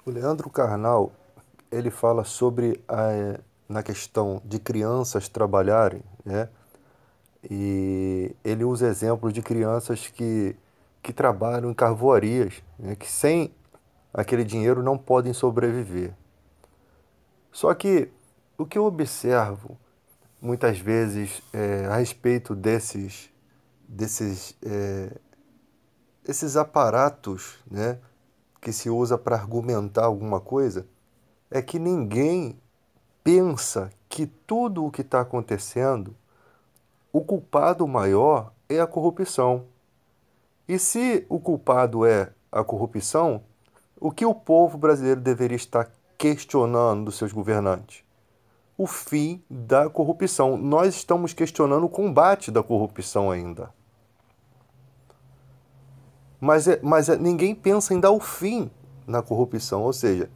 O Leandro Carnal, ele fala sobre na questão de crianças trabalharem, né? E ele usa exemplos de crianças que trabalham em carvoarias, né? Que sem aquele dinheiro não podem sobreviver. Só que o que eu observo muitas vezes a respeito desses esses aparatos, né, que se usa para argumentar alguma coisa, é que ninguém pensa que tudo o que está acontecendo, o culpado maior é a corrupção. E se o culpado é a corrupção, o que o povo brasileiro deveria estar questionando dos seus governantes? O fim da corrupção. Nós estamos questionando o combate da corrupção ainda. Mas ninguém pensa em dar o fim na corrupção, ou seja,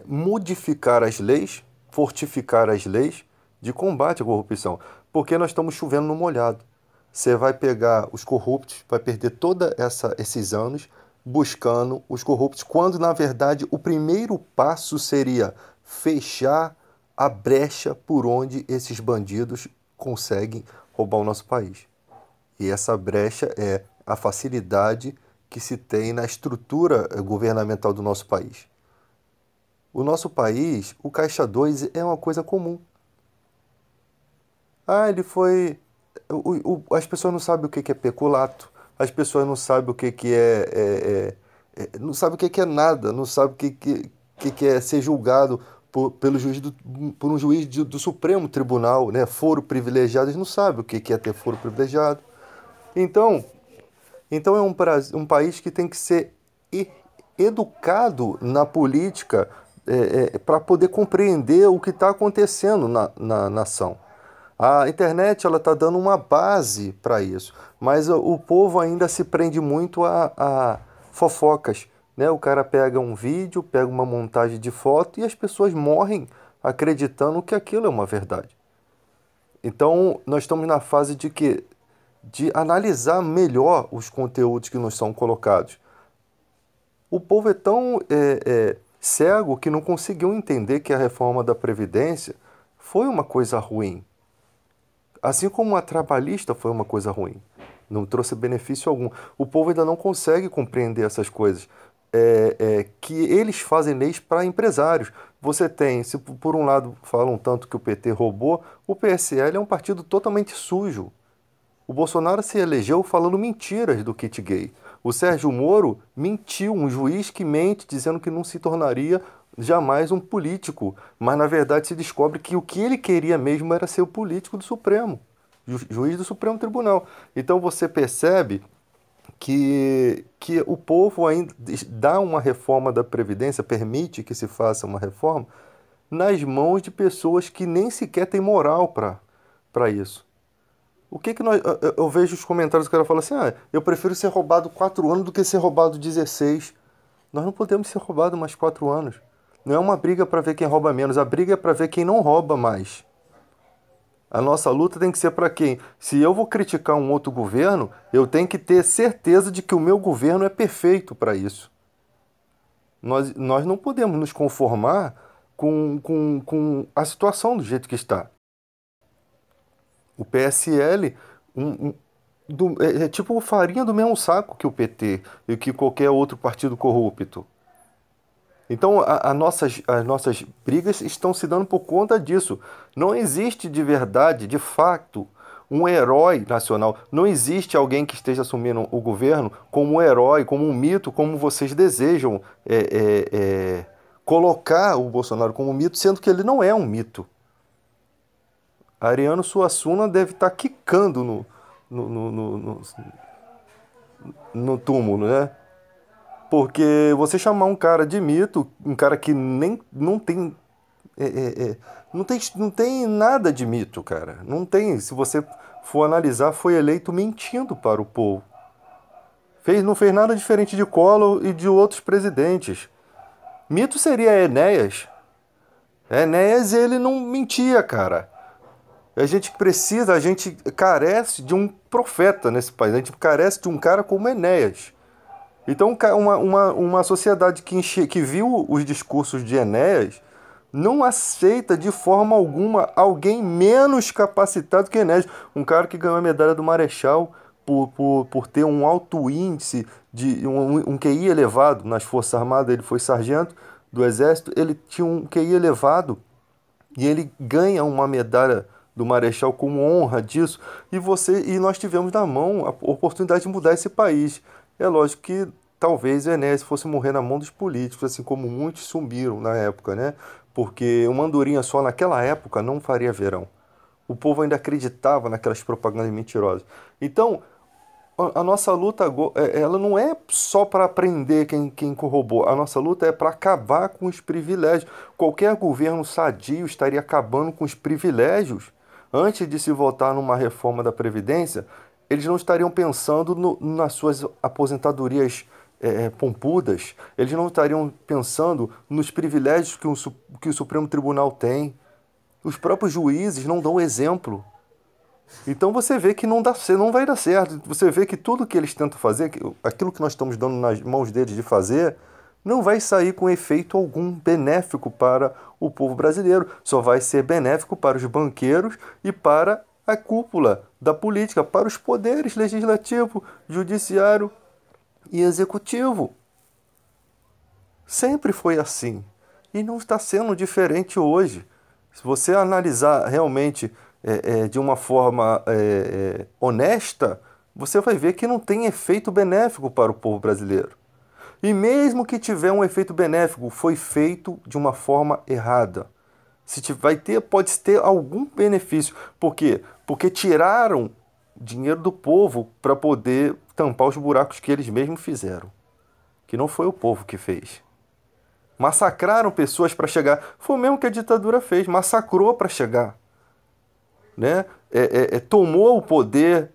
modificar as leis, fortificar as leis de combate à corrupção, porque nós estamos chovendo no molhado. Você vai pegar os corruptos, vai perder todos esses anos buscando os corruptos, quando na verdade o primeiro passo seria fechar a brecha por onde esses bandidos conseguem roubar o nosso país. E essa brecha é a facilidade que se tem na estrutura governamental do nosso país. O nosso país, o Caixa 2 é uma coisa comum. Ah, ele foi. As pessoas não sabem o que é peculato, as pessoas não sabem o que não sabem o que é nada, não sabem o que é ser julgado pelo juiz por um juiz do Supremo Tribunal, né? Foro privilegiado, eles não sabem o que é ter foro privilegiado. Então é um país que tem que ser educado na política para poder compreender o que está acontecendo na nação. A internet ela está dando uma base para isso, mas o povo ainda se prende muito a fofocas, né? O cara pega um vídeo, pega uma montagem de foto e as pessoas morrem acreditando que aquilo é uma verdade. Então nós estamos na fase de analisar melhor os conteúdos que nos são colocados. O povo é tão cego que não conseguiu entender que a reforma da Previdência foi uma coisa ruim. Assim como a trabalhista foi uma coisa ruim. Não trouxe benefício algum. O povo ainda não consegue compreender essas coisas. Que eles fazem leis para empresários. Você tem, se por um lado falam tanto que o PT roubou, o PSL é um partido totalmente sujo. O Bolsonaro se elegeu falando mentiras do kit gay. O Sérgio Moro mentiu, um juiz que mente dizendo que não se tornaria jamais um político. Mas na verdade se descobre que o que ele queria mesmo era ser o político do Supremo, juiz do Supremo Tribunal. Então você percebe que o povo ainda dá uma reforma da Previdência, permite que se faça uma reforma, nas mãos de pessoas que nem sequer têm moral para isso. O que nós. Eu vejo os comentários do cara falando assim: eu prefiro ser roubado 4 anos do que ser roubado 16. Nós não podemos ser roubados mais 4 anos. Não é uma briga para ver quem rouba menos, a briga é para ver quem não rouba mais. A nossa luta tem que ser para quem? Se eu vou criticar um outro governo, eu tenho que ter certeza de que o meu governo é perfeito para isso. Nós não podemos nos conformar com a situação do jeito que está. O PSL é tipo farinha do mesmo saco que o PT e que qualquer outro partido corrupto. Então as nossas brigas estão se dando por conta disso. Não existe de verdade, de fato, um herói nacional. Não existe alguém que esteja assumindo o governo como um herói, como um mito, como vocês desejam colocar o Bolsonaro como um mito, sendo que ele não é um mito. Ariano Suassuna deve estar quicando no túmulo, né? Porque você chamar um cara de mito, um cara que nem não tem, não tem nada de mito, cara. Não tem. Se você for analisar, foi eleito mentindo para o povo. Não fez nada diferente de Collor e de outros presidentes. Mito seria Enéas. Enéas, ele não mentia, cara. A gente carece de um profeta nesse país. A gente carece de um cara como Enéas. Então, uma sociedade que viu os discursos de Enéas não aceita de forma alguma alguém menos capacitado que Enéas. Um cara que ganhou a medalha do Marechal por ter um alto índice de um QI elevado nas Forças Armadas, ele foi sargento do Exército, ele tinha um QI elevado e ele ganha uma medalha do Marechal como honra disso, e nós tivemos na mão a oportunidade de mudar esse país. É lógico que talvez o Enéas fosse morrer na mão dos políticos, assim como muitos sumiram na época, né? Porque uma andorinha só naquela época não faria verão. O povo ainda acreditava naquelas propagandas mentirosas. Então, a nossa luta ela não é só para prender quem corroborou. A nossa luta é para acabar com os privilégios. Qualquer governo sadio estaria acabando com os privilégios. Antes de se votar numa reforma da Previdência, eles não estariam pensando nas suas aposentadorias pompudas. Eles não estariam pensando nos privilégios que o Supremo Tribunal tem. Os próprios juízes não dão exemplo. Então você vê que não vai dar certo. Você vê que tudo que eles tentam fazer, aquilo que nós estamos dando nas mãos deles de fazer, não vai sair com efeito algum benéfico para o povo brasileiro. Só vai ser benéfico para os banqueiros e para a cúpula da política, para os poderes legislativo, judiciário e executivo. Sempre foi assim. E não está sendo diferente hoje. Se você analisar realmente de uma forma honesta, você vai ver que não tem efeito benéfico para o povo brasileiro. E mesmo que tiver um efeito benéfico, foi feito de uma forma errada. Pode ter algum benefício. Por quê? Porque tiraram dinheiro do povo para poder tampar os buracos que eles mesmos fizeram. Que não foi o povo que fez. Massacraram pessoas para chegar. Foi o mesmo que a ditadura fez, massacrou para chegar. Né? Tomou o poder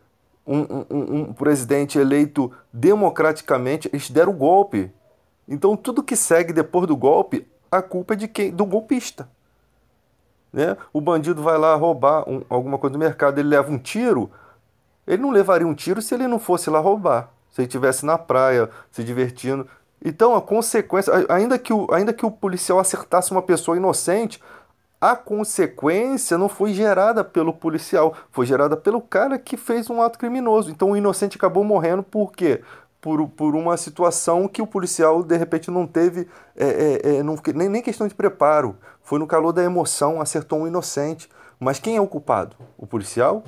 um presidente eleito democraticamente, eles deram o golpe. Então tudo que segue depois do golpe, a culpa é de quem? Do golpista. Né? O bandido vai lá roubar alguma coisa do mercado, ele leva um tiro, ele não levaria um tiro se ele não fosse lá roubar, se ele estivesse na praia, se divertindo. Então a consequência, ainda que o policial acertasse uma pessoa inocente, a consequência não foi gerada pelo policial, foi gerada pelo cara que fez um ato criminoso. Então o inocente acabou morrendo por quê? Por uma situação que o policial de repente não teve nem questão de preparo. Foi no calor da emoção, acertou um inocente. Mas quem é o culpado? O policial?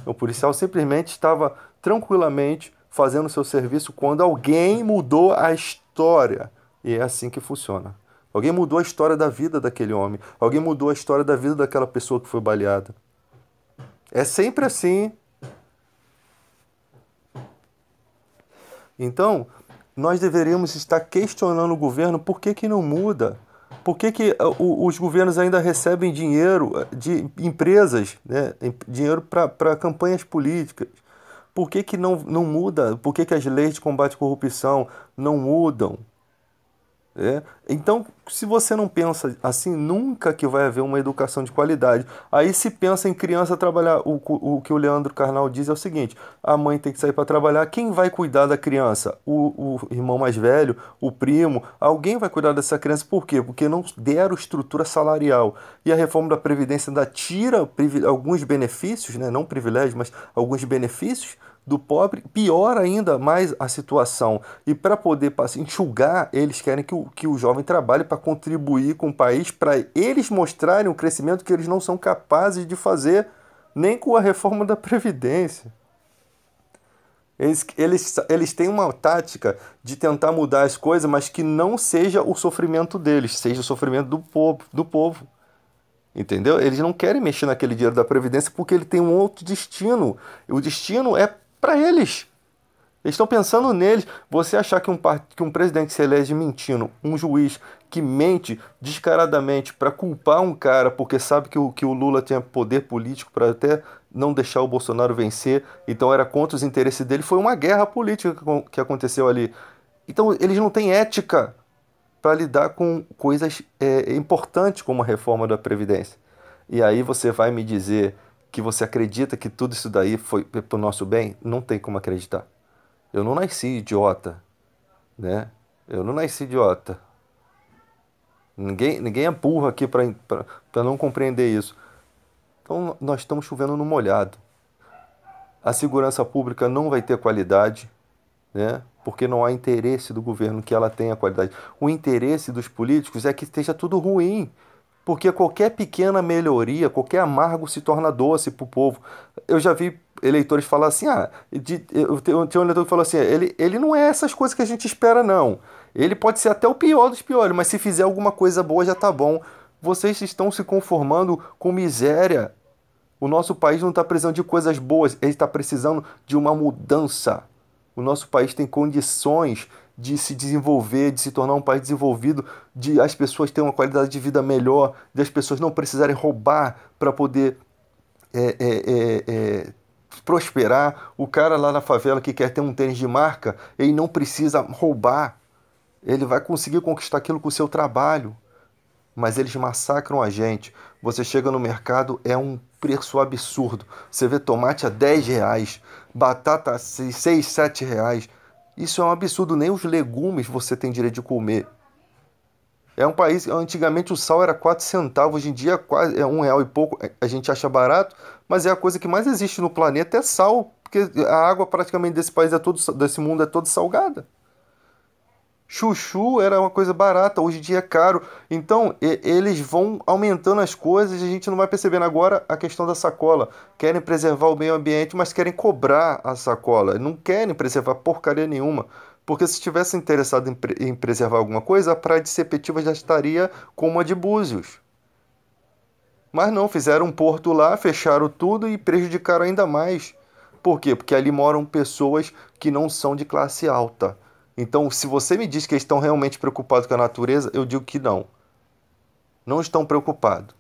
O policial simplesmente estava tranquilamente fazendo o seu serviço quando alguém mudou a história. E é assim que funciona. Alguém mudou a história da vida daquele homem. Alguém mudou a história da vida daquela pessoa que foi baleada. É sempre assim. Então, nós deveríamos estar questionando o governo por que não muda. Por que os governos ainda recebem dinheiro de empresas, né? Dinheiro para campanhas políticas? Por que não muda? Por que as leis de combate à corrupção não mudam? Então, se você não pensa assim, nunca que vai haver uma educação de qualidade. Aí se pensa em criança trabalhar, o que o Leandro Carnal diz é o seguinte: a mãe tem que sair para trabalhar, quem vai cuidar da criança? O irmão mais velho, o primo, alguém vai cuidar dessa criança, por quê? Porque não deram estrutura salarial. E a reforma da Previdência ainda tira alguns benefícios, né? Não privilégios, mas alguns benefícios do pobre, piora ainda mais a situação. E para poder enxugar, eles querem que o jovem trabalhe para contribuir com o país, para eles mostrarem o crescimento que eles não são capazes de fazer nem com a reforma da Previdência. Eles têm uma tática de tentar mudar as coisas, mas que não seja o sofrimento deles, seja o sofrimento do povo. Entendeu? Eles não querem mexer naquele dinheiro da Previdência porque ele tem um outro destino. O destino é para eles. Eles estão pensando neles. Você achar que um presidente se elege mentindo, um juiz que mente descaradamente para culpar um cara porque sabe que o Lula tinha poder político para até não deixar o Bolsonaro vencer, então era contra os interesses dele, foi uma guerra política que aconteceu ali. Então eles não têm ética para lidar com coisas importantes como a reforma da Previdência. E aí você vai me dizer que você acredita que tudo isso daí foi para o nosso bem? Não tem como acreditar. Eu não nasci idiota. né? Eu não nasci idiota. Ninguém é burro aqui para não compreender isso. Então, nós estamos chovendo no molhado. A segurança pública não vai ter qualidade, né? Porque não há interesse do governo que ela tenha qualidade. O interesse dos políticos é que esteja tudo ruim, porque qualquer pequena melhoria, qualquer amargo se torna doce para o povo. Eu já vi eleitores falar assim, tinha um eleitor que falou assim, ele não é essas coisas que a gente espera, não. Ele pode ser até o pior dos piores, mas se fizer alguma coisa boa já tá bom. Vocês estão se conformando com miséria. O nosso país não está precisando de coisas boas, ele está precisando de uma mudança. O nosso país tem condições de se desenvolver, de se tornar um país desenvolvido, de as pessoas terem uma qualidade de vida melhor, de as pessoas não precisarem roubar para poder é, é, prosperar. O cara lá na favela que quer ter um tênis de marca, ele não precisa roubar. Ele vai conseguir conquistar aquilo com o seu trabalho, mas eles massacram a gente. Você chega no mercado, é um preço absurdo. Você vê tomate a R$ 10, batata a 6, R$ 7. Isso é um absurdo, nem os legumes você tem direito de comer. É um país, antigamente o sal era 4 centavos, hoje em dia quase é R$ 1 e pouco. A gente acha barato, mas é a coisa que mais existe no planeta é sal, porque a água praticamente desse país desse mundo é toda salgada. Chuchu era uma coisa barata, hoje em dia é caro. Então, eles vão aumentando as coisas e a gente não vai percebendo. Agora a questão da sacola. Querem preservar o meio ambiente, mas querem cobrar a sacola. Não querem preservar porcaria nenhuma. Porque se estivesse interessado em preservar alguma coisa, a Praia de Sepetiba já estaria como a de Búzios. Mas não, fizeram um porto lá, fecharam tudo e prejudicaram ainda mais. Por quê? Porque ali moram pessoas que não são de classe alta. Então, se você me diz que eles estão realmente preocupados com a natureza, eu digo que não. Não estão preocupados.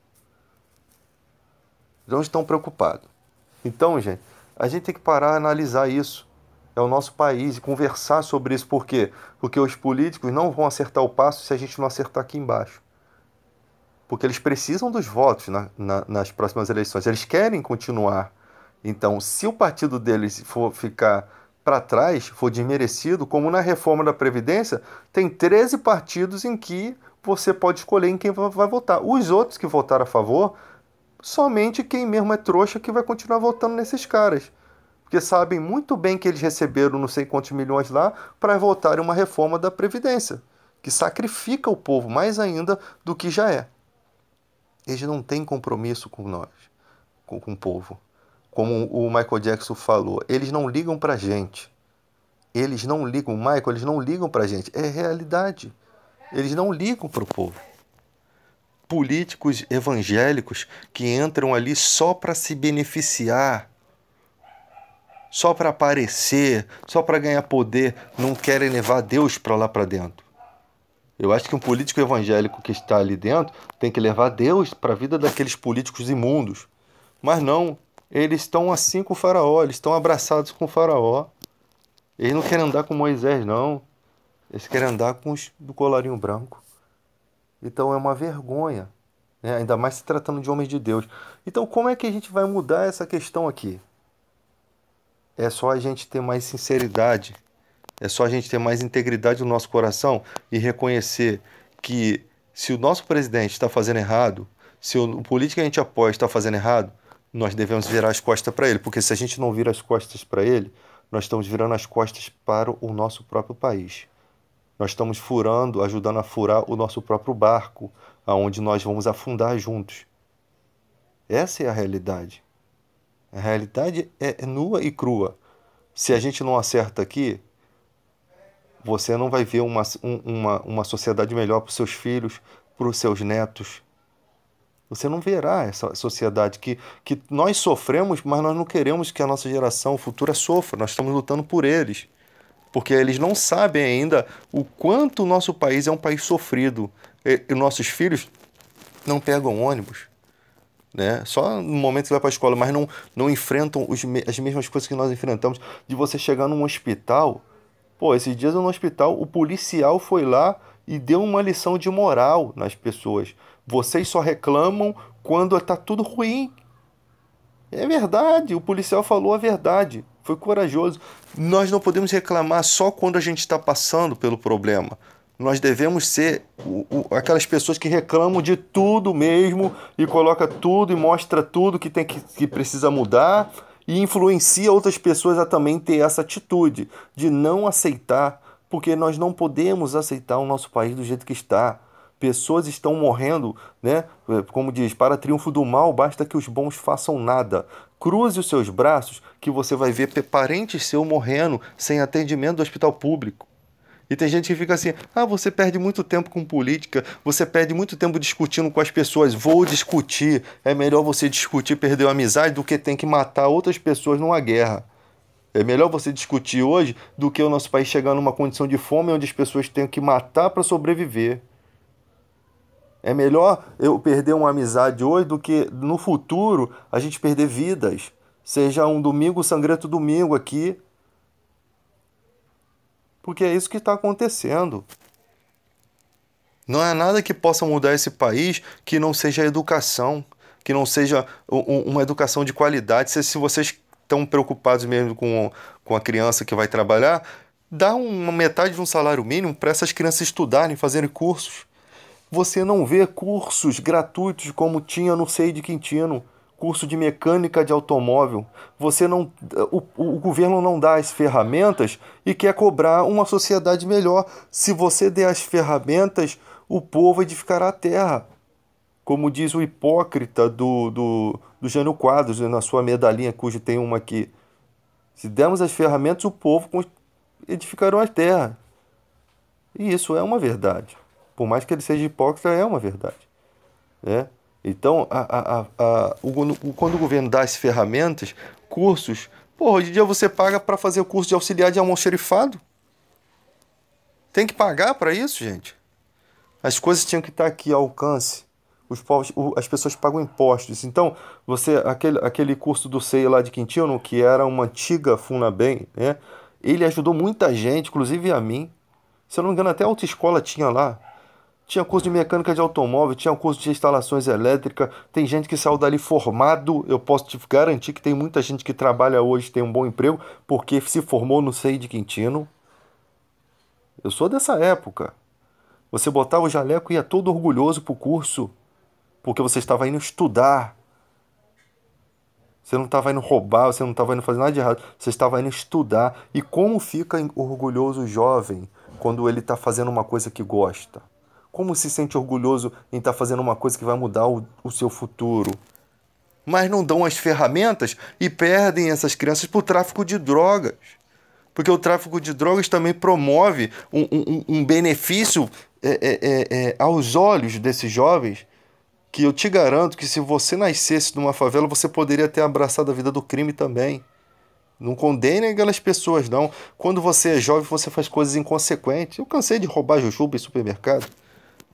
Não estão preocupados. Então, gente, a gente tem que parar e analisar isso. É o nosso país e conversar sobre isso. Por quê? Porque os políticos não vão acertar o passo se a gente não acertar aqui embaixo. Porque eles precisam dos votos nas próximas eleições. Eles querem continuar. Então, se o partido deles for ficar para trás, for desmerecido, como na reforma da Previdência, tem 13 partidos em que você pode escolher em quem vai votar. Os outros que votaram a favor, somente quem mesmo é trouxa que vai continuar votando nesses caras. Porque sabem muito bem que eles receberam não sei quantos milhões lá para votar em uma reforma da Previdência, que sacrifica o povo mais ainda do que já é. Eles não têm compromisso com nós, com o povo. Como o Michael Jackson falou, eles não ligam pra gente. Eles não ligam, Michael, eles não ligam pra gente. É realidade. Eles não ligam pro povo. Políticos evangélicos que entram ali só para se beneficiar, só para aparecer, só para ganhar poder, não querem levar Deus para lá para dentro. Eu acho que um político evangélico que está ali dentro tem que levar Deus para a vida daqueles políticos imundos. Mas não, eles estão assim com o faraó, eles estão abraçados com o faraó. Eles não querem andar com Moisés, não. Eles querem andar com os do colarinho branco. Então é uma vergonha, né? Ainda mais se tratando de homens de Deus. Então como é que a gente vai mudar essa questão aqui? É só a gente ter mais sinceridade. É só a gente ter mais integridade no nosso coração e reconhecer que se o nosso presidente está fazendo errado, se o político que a gente apoia está fazendo errado, nós devemos virar as costas para ele. Porque se a gente não vira as costas para ele, nós estamos virando as costas para o nosso próprio país. Nós estamos furando, ajudando a furar o nosso próprio barco, aonde nós vamos afundar juntos. Essa é a realidade. A realidade é nua e crua. Se a gente não acerta aqui, você não vai ver uma sociedade melhor para os seus filhos, para os seus netos. Você não verá essa sociedade que nós sofremos, mas nós não queremos que a nossa geração futura sofra. Nós estamos lutando por eles. Porque eles não sabem ainda o quanto o nosso país é um país sofrido. E nossos filhos não pegam ônibus, né? Só no momento que vai para a escola, mas não enfrentam as mesmas coisas que nós enfrentamos. De você chegar num hospital. Pô, esses dias no hospital, o policial foi lá e deu uma lição de moral nas pessoas. Vocês só reclamam quando está tudo ruim. É verdade, o policial falou a verdade. foi corajoso. Nós não podemos reclamar só quando a gente está passando pelo problema. Nós devemos ser aquelas pessoas que reclamam de tudo mesmo e coloca tudo e mostra tudo que precisa mudar e influencia outras pessoas a também ter essa atitude de não aceitar, porque nós não podemos aceitar o nosso país do jeito que está. Pessoas estão morrendo, né? Como diz, para triunfo do mal, basta que os bons façam nada. Cruze os seus braços que você vai ver parentes seus morrendo sem atendimento do hospital público. E tem gente que fica assim, você perde muito tempo com política, você perde muito tempo discutindo com as pessoas. Vou discutir. É melhor você discutir, perder a amizade, do que ter que matar outras pessoas numa guerra. É melhor você discutir hoje do que o nosso país chegar numa condição de fome onde as pessoas têm que matar para sobreviver. É melhor eu perder uma amizade hoje do que no futuro a gente perder vidas. Seja um domingo sangrento domingo aqui. Porque é isso que está acontecendo. Não há nada que possa mudar esse país que não seja a educação, que não seja uma educação de qualidade. Se vocês estão preocupados mesmo com a criança que vai trabalhar, dá uma metade de um salário mínimo para essas crianças estudarem, fazerem cursos. Você não vê cursos gratuitos como tinha no CEI de Quintino. Curso de mecânica de automóvel. O governo não dá as ferramentas e quer cobrar uma sociedade melhor. Se você der as ferramentas, o povo edificará a terra. Como diz o hipócrita do Jânio Quadros, na sua medalhinha, cujo tem uma aqui. Se dermos as ferramentas, o povo edificará a terra. E isso é uma verdade. Por mais que ele seja hipócrita, é uma verdade. Né? Então, quando o governo dá as ferramentas, cursos, hoje em dia você paga para fazer o curso de auxiliar de almoxerifado. Tem que pagar para isso, gente. As coisas tinham que estar aqui ao alcance. As pessoas pagam impostos. Então, aquele curso do CEI lá de Quintino, que era uma antiga Funabem, né? Ele ajudou muita gente, inclusive a mim. Se eu não me engano, até a autoescola tinha lá. Tinha curso de mecânica de automóvel, tinha curso de instalações elétricas. Tem gente que saiu dali formado. Eu posso te garantir que tem muita gente que trabalha hoje, tem um bom emprego, porque se formou no CEI de Quintino. Eu sou dessa época. Você botava o jaleco e ia todo orgulhoso pro curso, porque você estava indo estudar. Você não estava indo roubar, você não estava indo fazer nada de errado. Você estava indo estudar. E como fica orgulhoso o jovem quando ele está fazendo uma coisa que gosta? Como se sente orgulhoso em estar fazendo uma coisa que vai mudar o seu futuro? Mas não dão as ferramentas e perdem essas crianças para o tráfico de drogas. Porque o tráfico de drogas também promove um benefício aos olhos desses jovens, que eu te garanto que se você nascesse numa favela, você poderia ter abraçado a vida do crime também. Não condene aquelas pessoas, não. Quando você é jovem, você faz coisas inconsequentes. Eu cansei de roubar jujuba em supermercado.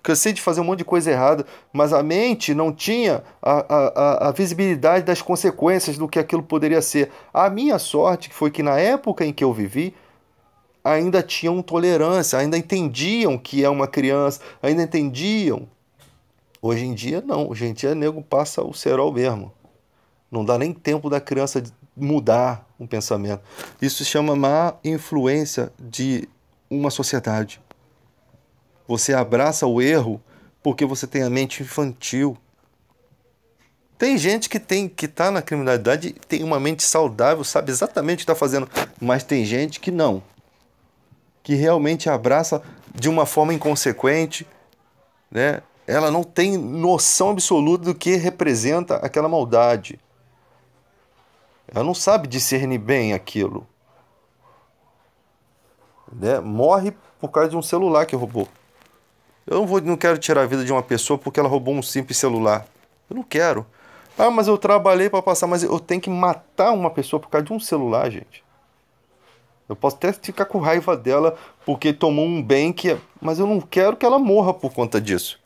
Cansei de fazer um monte de coisa errada, mas a mente não tinha a visibilidade das consequências do que aquilo poderia ser. A minha sorte foi que na época em que eu vivi, ainda tinham tolerância, ainda entendiam que é uma criança, ainda entendiam. Hoje em dia, não. Hoje em dia, nego passa o cerol mesmo. Não dá nem tempo da criança mudar um pensamento. Isso se chama má influência de uma sociedade. Você abraça o erro porque você tem a mente infantil. Tem gente que tá na criminalidade, tem uma mente saudável, sabe exatamente o que está fazendo. Mas tem gente que não. Que realmente abraça de uma forma inconsequente, né? Ela não tem noção absoluta do que representa aquela maldade. Ela não sabe discernir bem aquilo. Né? Morre por causa de um celular que roubou. Eu não quero tirar a vida de uma pessoa porque ela roubou um simples celular. Eu não quero. Mas eu trabalhei para passar, mas eu tenho que matar uma pessoa por causa de um celular, gente. Eu posso até ficar com raiva dela porque tomou um bem que... Mas eu não quero que ela morra por conta disso.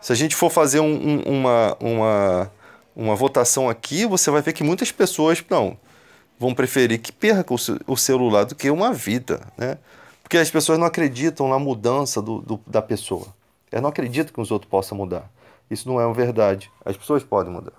Se a gente for fazer uma votação aqui, você vai ver que muitas pessoas vão preferir que perca o celular do que uma vida, né? Porque as pessoas não acreditam na mudança da pessoa. Elas não acreditam que os outros possam mudar. Isso não é uma verdade. As pessoas podem mudar.